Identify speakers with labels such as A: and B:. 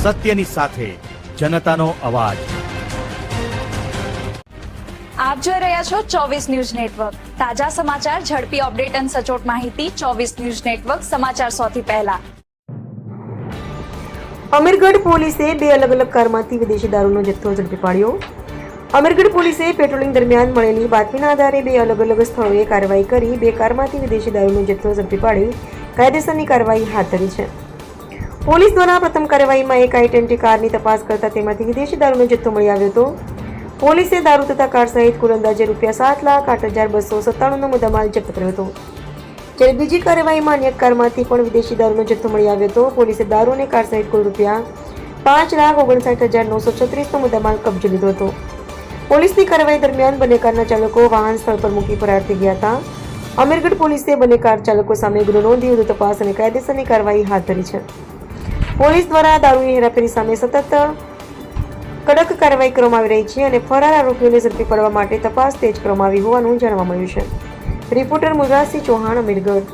A: સત્યની સાથે જનતાનો અવાજ।
B: આપ જોઈ રહ્યા છો 24 ન્યૂઝ નેટવર્ક। તાજા સમાચાર, ઝડપી અપડેટ અને સચોટ માહિતી 24 ન્યૂઝ નેટવર્ક સમાચાર સૌથી પહેલા।
C: અમીરગઢ પોલીસે 2 અલગ અલગ કારમાંથી વિદેશી દારૂનો જથ્થો ઝડપી પાડ્યો। અમીરગઢ પોલીસે પેટ્રોલિંગ દરમિયાન મળેલી બાતમીના આધારે 2 અલગ અલગ સ્થળોએ કાર્યવાહી કરી 2 કારમાંથી વિદેશી દારૂનો જથ્થો ઝડપી પાડી કાયદેસરની કાર્યવાહી હાથ ધરી છે। પોલીસ દ્વારા પ્રથમ કાર્યવાહીમાં એક આઈડેન્ટિટી કારની તપાસ કરતા તેમાંથી વિદેશી દારૂનો જથ્થો મળી આવ્યો હતો। પોલીસે દારૂ તથા કાર સહિત કુલ અંદાજે ₹7,08,297નો મુદ્દામાલ જપ્ત કર્યો હતો। જ્યારે બીજી કાર્યવાહીમાં અન્ય કારમાંથી પણ વિદેશી દારૂનો જથ્થો મળી આવ્યો હતો। પોલીસે દારૂ અને કાર સહિત કુલ ₹5,59,936નો મુદ્દામાલ કબજે લીધો હતો। પોલીસની કાર્યવાહી દરમિયાન બંને કારના ચાલકો વાહન સ્થળ પર મૂકી ફરાર થઈ ગયા હતા। અમીરગઢ પોલીસે બંને કાર ચાલકો સામે ગુનો નોંધી વધુ તપાસ અને કાયદેસરની કાર્યવાહી હાથ ધરી છે। પોલીસ દ્વારા દારૂની હેરાફેરી સામે સતત કડક કાર્યવાહી કરવામાં આવી રહી છે અને ફરાર આરોપીઓને ઝડપી પાડવા માટે તપાસ તેજ કરવામાં આવી હોવાનું જાણવા મળ્યું છે। રિપોર્ટર મુજરાસિંહ ચૌહાણ, અમીરગઢ।